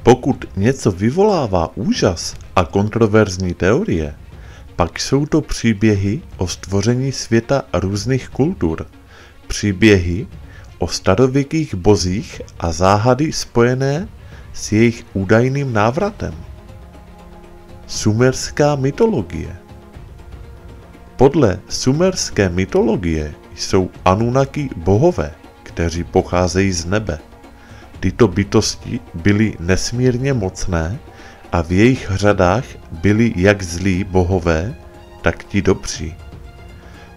Pokud něco vyvolává úžas a kontroverzní teorie, pak jsou to příběhy o stvoření světa různých kultur, příběhy o starověkých bozích a záhady spojené s jejich údajným návratem. Sumerská mytologie. Podle sumerské mytologie jsou Anunnaki bohové, kteří pocházejí z nebe. Tyto bytosti byly nesmírně mocné a v jejich řadách byli jak zlí bohové, tak ti dobří.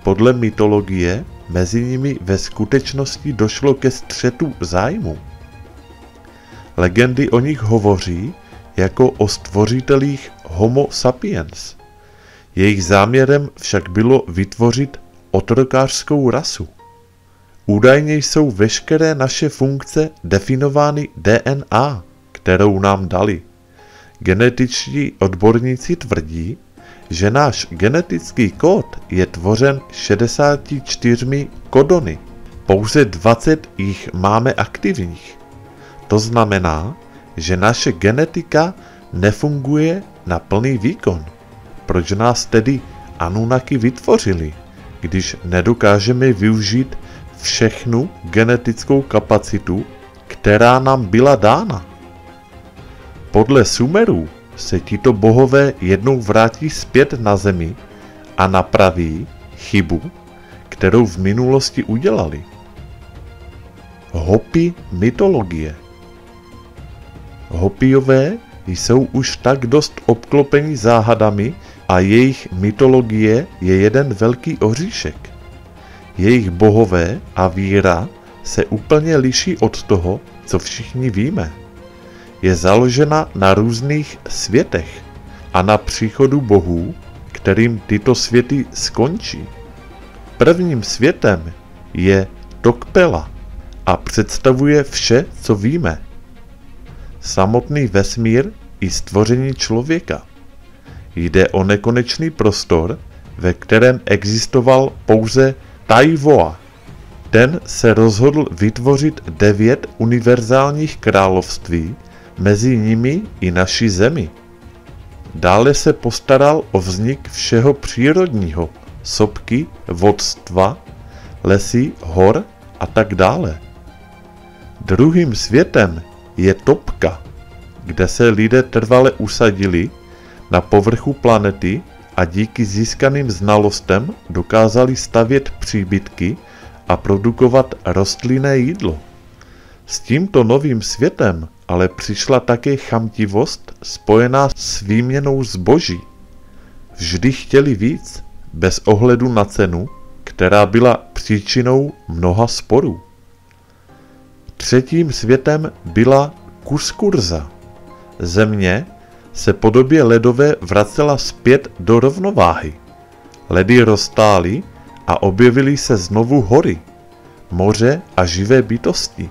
Podle mytologie mezi nimi ve skutečnosti došlo ke střetu zájmu. Legendy o nich hovoří jako o stvořitelích Homo sapiens. Jejich záměrem však bylo vytvořit otrokářskou rasu. Údajně jsou veškeré naše funkce definovány DNA, kterou nám dali. Genetičtí odborníci tvrdí, že náš genetický kód je tvořen 64 kodony. Pouze 20 jich máme aktivních. To znamená, že naše genetika nefunguje na plný výkon. Proč nás tedy Anunnaki vytvořili, když nedokážeme využít všechnu genetickou kapacitu, která nám byla dána? Podle Sumerů se tito bohové jednou vrátí zpět na zemi a napraví chybu, kterou v minulosti udělali. Hopi mytologie. Hopiové jsou už tak dost obklopeni záhadami a jejich mytologie je jeden velký oříšek. Jejich bohové a víra se úplně liší od toho, co všichni víme. Je založena na různých světech a na příchodu bohů, kterým tyto světy skončí. Prvním světem je Tokpela a představuje vše, co víme. Samotný vesmír i stvoření člověka. Jde o nekonečný prostor, ve kterém existoval pouze Taivoa. Ten se rozhodl vytvořit 9 univerzálních království, mezi nimi i naši zemi. Dále se postaral o vznik všeho přírodního, sopky, vodstva, lesy, hor a tak dále. Druhým světem je Topka, kde se lidé trvale usadili na povrchu planety a díky získaným znalostem dokázali stavět příbytky a produkovat rostlinné jídlo. S tímto novým světem ale přišla také chamtivost spojená s výměnou zboží. Vždy chtěli víc, bez ohledu na cenu, která byla příčinou mnoha sporů. Třetím světem byla Kuskurza. Země se po době ledové vracela zpět do rovnováhy. Ledy roztály a objevily se znovu hory, moře a živé bytosti.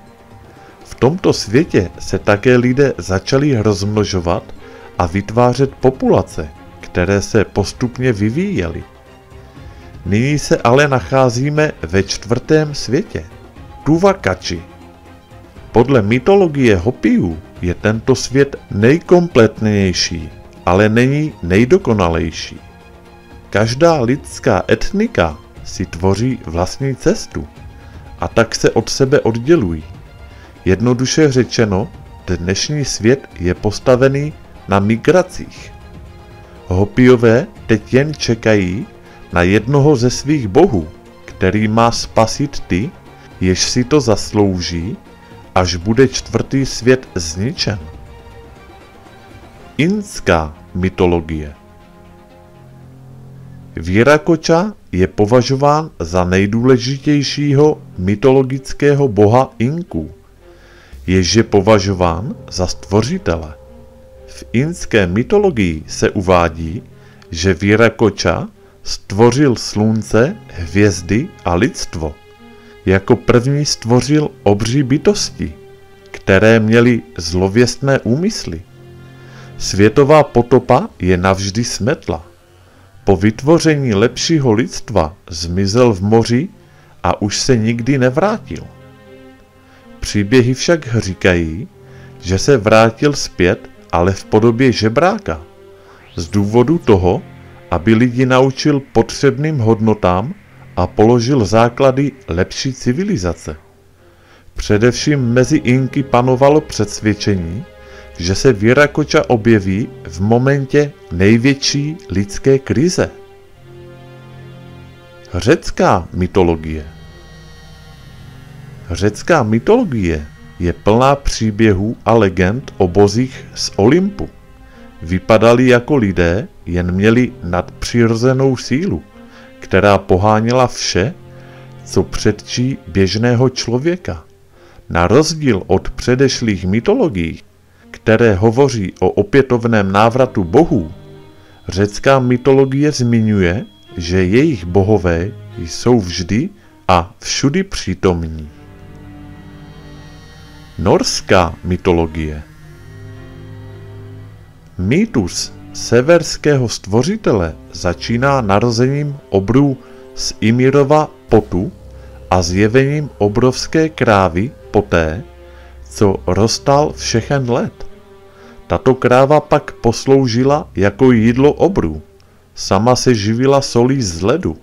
V tomto světě se také lidé začali rozmnožovat a vytvářet populace, které se postupně vyvíjely. Nyní se ale nacházíme ve 4. světě, Tuvakači. Podle mytologie Hopiů je tento svět nejkompletnější, ale není nejdokonalejší. Každá lidská etnika si tvoří vlastní cestu a tak se od sebe oddělují. Jednoduše řečeno, dnešní svět je postavený na migracích. Hopiové teď jen čekají na jednoho ze svých bohů, který má spasit ty, jež si to zaslouží, až bude 4. svět zničen. Indská mytologie. Viracocha je považován za nejdůležitějšího mytologického boha Inků, jež je považován za stvořitele. V indské mytologii se uvádí, že Viracocha stvořil slunce, hvězdy a lidstvo. Jako první stvořil obří bytosti, které měly zlověstné úmysly. Světová potopa je navždy smetla. Po vytvoření lepšího lidstva zmizel v moři a už se nikdy nevrátil. Příběhy však říkají, že se vrátil zpět, ale v podobě žebráka. Z důvodu toho, aby lidi naučil potřebným hodnotám a položil základy lepší civilizace. Především mezi Inky panovalo přesvědčení, že se Viracocha objeví v momentě největší lidské krize. Řecká mytologie. Řecká mytologie je plná příběhů a legend o bozích z Olympu. Vypadali jako lidé, jen měli nadpřirozenou sílu, která poháněla vše, co předčí běžného člověka. Na rozdíl od předešlých mytologií, které hovoří o opětovném návratu bohů, řecká mytologie zmiňuje, že jejich bohové jsou vždy a všudy přítomní. Norská mytologie. Mýtus severského stvořitele začíná narozením obrů z Ymirova potu a zjevením obrovské krávy poté, co roztal všechen led. Tato kráva pak posloužila jako jídlo obrů. Sama se živila solí z ledu.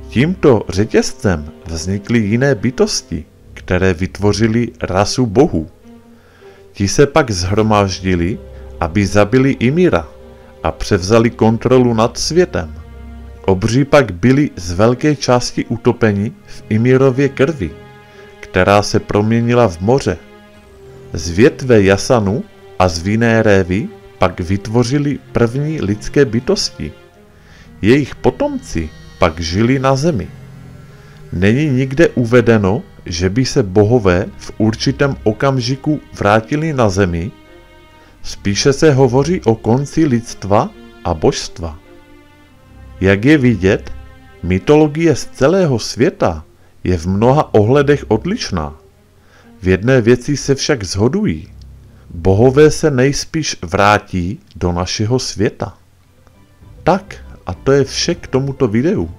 Tímto řetězcem vznikly jiné bytosti, které vytvořily rasu bohů. Ti se pak shromáždili, aby zabili Ymira a převzali kontrolu nad světem. Obři pak byli z velké části utopeni v Ymirově krvi, která se proměnila v moře. Z větve Jasanu a z vinné révy pak vytvořili první lidské bytosti. Jejich potomci pak žili na zemi. Není nikde uvedeno, že by se bohové v určitém okamžiku vrátili na zemi, spíše se hovoří o konci lidstva a božstva. Jak je vidět, mytologie z celého světa je v mnoha ohledech odlišná. V jedné věci se však shodují. Bohové se nejspíš vrátí do našeho světa. Tak, a to je vše k tomuto videu.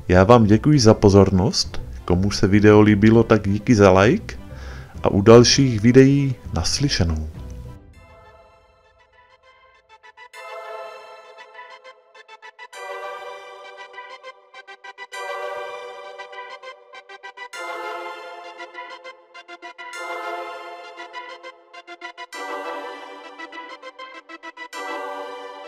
Já vám děkuji za pozornost, komu se video líbilo, tak díky za like a u dalších videí naslyšenou.